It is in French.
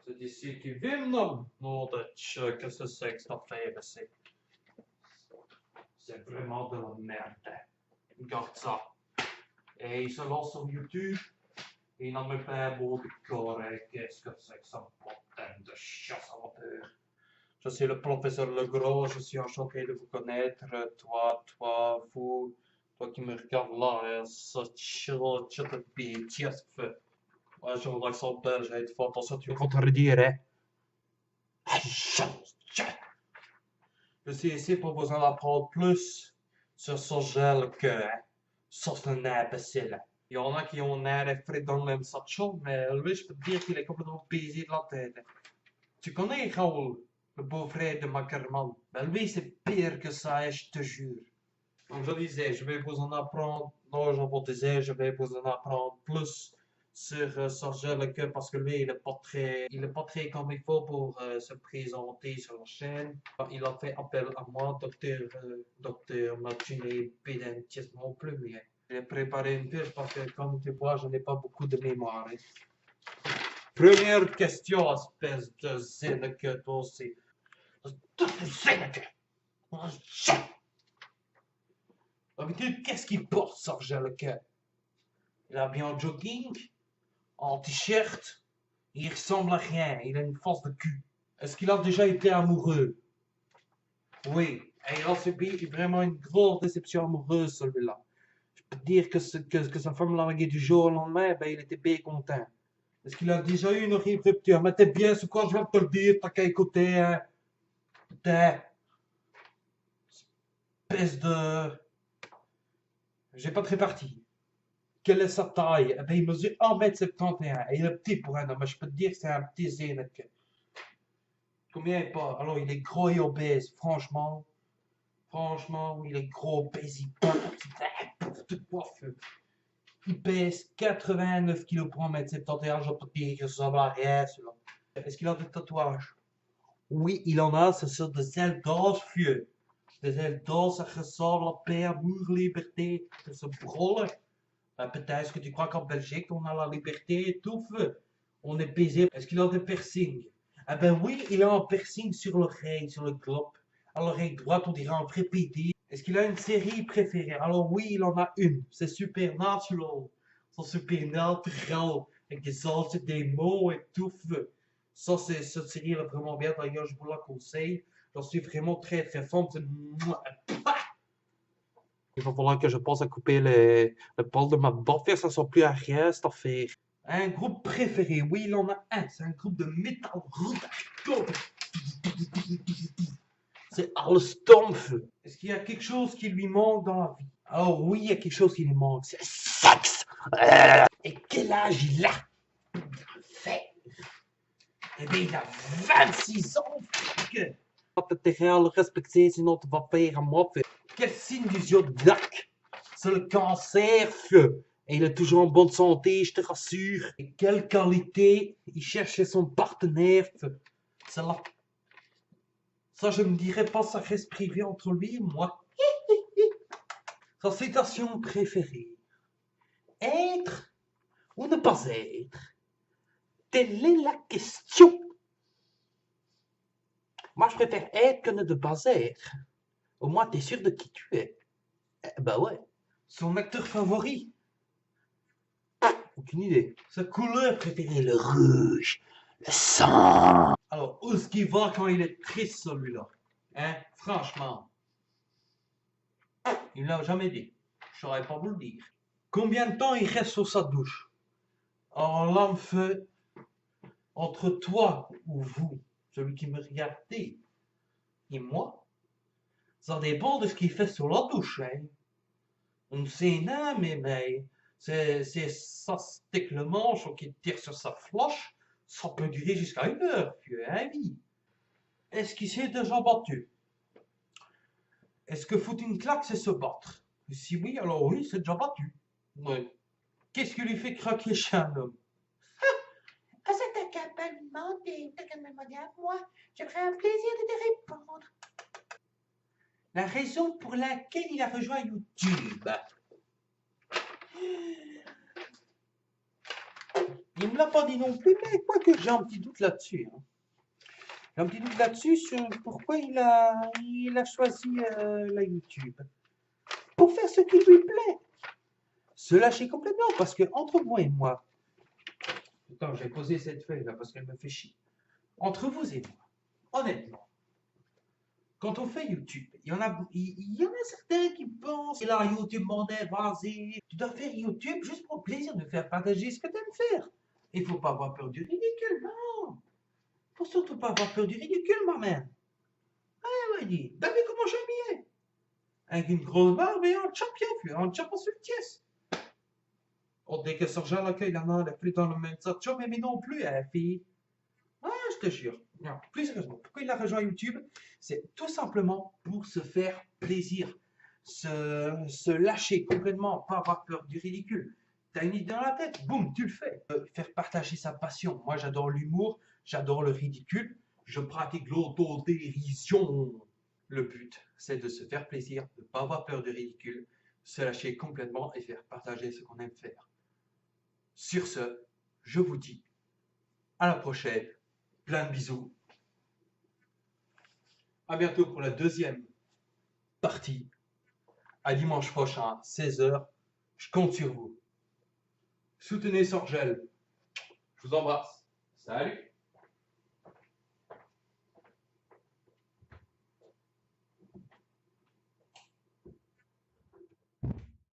C'est d'ici qui vivent, non? Nom de Dieu, qu'est-ce que c'est que cette affaire ici? C'est vraiment de la merde. Regarde ça. Et il se lance sur YouTube. Il n'en met pas un mot de corps. Qu'est-ce que c'est que ça, putain de chasse à vapeur? Je suis le professeur Legros, je suis enchanté de vous connaître. Toi qui me regardes là, ça te bêtise. Ouais, sur l'accent belge, il faut attention, tu me contredire, hein. Je suis ici pour vous en apprendre plus sur ce gel que, ça c'est un imbécile. Il y en a qui ont l'air effrayés dans le même satchel, mais lui, je peux te dire qu'il est complètement baisé de la tête. Tu connais Raoul, le beau-frère de Mackerman? Ben lui, c'est pire que ça, je te jure. Donc je disais, je vais vous en apprendre, non, je vais vous en apprendre plus sur Serge Lequeux parce que lui, il est pas très comme il faut pour se présenter sur la chaîne. Il a fait appel à moi, docteur Martinet, pédantiste non plus, mais j'ai préparé une fiche parce que comme tu vois, je n'ai pas beaucoup de mémoire. Première question, espèce de Zéneke, toi aussi. Zéneke! D'habitude, qu'est-ce qu'il porte, Serge Lequeux? Il a bien en jogging, en t-shirt, il ressemble à rien, il a une force de cul. Est-ce qu'il a déjà été amoureux? Oui, et il a subi vraiment une grosse déception amoureuse, celui-là. Je peux te dire que sa femme l'a largué du jour au lendemain, ben il était bien content. Est-ce qu'il a déjà eu une horrible rupture? Mais t'es bien ce quoi je viens de te le dire, t'as qu'à écouter, hein. Putain. Espèce de... J'ai pas de répartie. Quelle est sa taille? Eh ben, il mesure 1,71 m et il est petit pour un homme. Je peux te dire que c'est un petit zénèque. Combien il pas? Alors, il est gros et obèse, franchement. Franchement, il est gros, obèse, il pèse 89 kg pour 1,71 m. Je peux te dire que ça va rien, celui-là. Est-ce qu'il a des tatouages? Oui, il en a, c'est sur des ailes d'os, vieux. Des ailes d'os, ça ressemble à Père Mur Liberté. C'est ce brûle. Peut-être que tu crois qu'en Belgique, on a la liberté et tout, feu. On est baisé. Est-ce qu'il a des piercings? Ah ben oui, il a un piercing sur l'oreille, sur le globe. À l'oreille droite, on dirait un vrai PD. Est-ce qu'il a une série préférée? Alors oui, il en a une. C'est Supernatural. C'est Supernatural. Avec des anges, des mots et tout, feu. Ça, c'est cette série, elle est vraiment bien. D'ailleurs, je vous la conseille. J'en suis vraiment très, très fan. Il va falloir que je pense à couper le poil de ma baffe, ça ne sert plus à rien cette affaire. Un groupe préféré, oui, il en a un. C'est un groupe de metal rock. C'est Alstomf. Est-ce qu'il y a quelque chose qui lui manque dans la vie? Oh oui, il y a quelque chose qui lui manque. C'est le sexe. Et quel âge il a? Eh bien, il a 26 ans. T'as à le respecter, sinon tu vas faire à moi. Quel signe du zodiaque? C'est le cancer, feu. Et il est toujours en bonne santé, je te rassure. Et quelle qualité il cherchait son partenaire, feu. C'est là. Ça, je ne dirais pas, ça reste privé entre lui et moi. Sa citation préférée. Être ou ne pas être? Telle est la question. Moi, je préfère être que ne pas être. Au moins, t'es sûr de qui tu es. Bah ouais. Son acteur favori? Aucune idée. Sa couleur préférée? Le rouge. Le sang. Alors, où est-ce qu'il va quand il est triste, celui-là? Hein? Franchement. Il ne l'a jamais dit. Je saurais pas vous le dire. Combien de temps il reste sur sa douche? Alors là, me fait entre toi ou vous, celui qui me regardait, et moi, ça dépend de ce qu'il fait sur la douche, hein. On sait non, mais c'est ça stick le manche ou qu'il tire sur sa floche, ça peut durer jusqu'à 1 heure, vieux, hein, oui. Est-ce qu'il s'est déjà battu? Est-ce que foutre une claque, c'est se battre? Si oui, alors oui, c'est déjà battu. Oui. Qu'est-ce qui lui fait craquer chez un homme? Ah, ça t'a qu'à pas lui demander, t'as qu'à me demander à moi. J'aurais un plaisir de te répondre. La raison pour laquelle il a rejoint YouTube. Il me l'a pas dit non plus, mais quoique j'ai un petit doute là-dessus, hein. J'ai un petit doute là-dessus sur pourquoi il a choisi la YouTube. Pour faire ce qui lui plaît. Se lâcher complètement, parce que entre moi et moi, attends, je vais poser cette feuille là parce qu'elle me fait chier. Entre vous et moi, honnêtement, quand on fait YouTube, il y en a certains qui pensent, là, YouTube, mon vas-y, tu dois faire YouTube juste pour le plaisir de faire partager ce que tu aimes faire. Il ne faut pas avoir peur du ridicule, non. Il ne faut surtout pas avoir peur du ridicule, ma mère. Ah, il dit, t'as vu comment je suis habillé? Avec une grosse barbe et un champion sur le pièce. On dit que Sergent l'accueil, la non, elle est plus dans le même sorte, mais non plus, fille. Ah, je te jure. Non, plus sérieusement, pourquoi il a rejoint YouTube? C'est tout simplement pour se faire plaisir, se lâcher complètement, pas avoir peur du ridicule. T'as une idée dans la tête, boum, tu le fais. Faire partager sa passion. Moi, j'adore l'humour, j'adore le ridicule, je pratique l'autodérision. Le but, c'est de se faire plaisir, de ne pas avoir peur du ridicule, se lâcher complètement et faire partager ce qu'on aime faire. Sur ce, je vous dis à la prochaine. Plein de bisous. À bientôt pour la deuxième partie. À dimanche prochain, 16h. Je compte sur vous. Soutenez Sorgel. Je vous embrasse. Salut.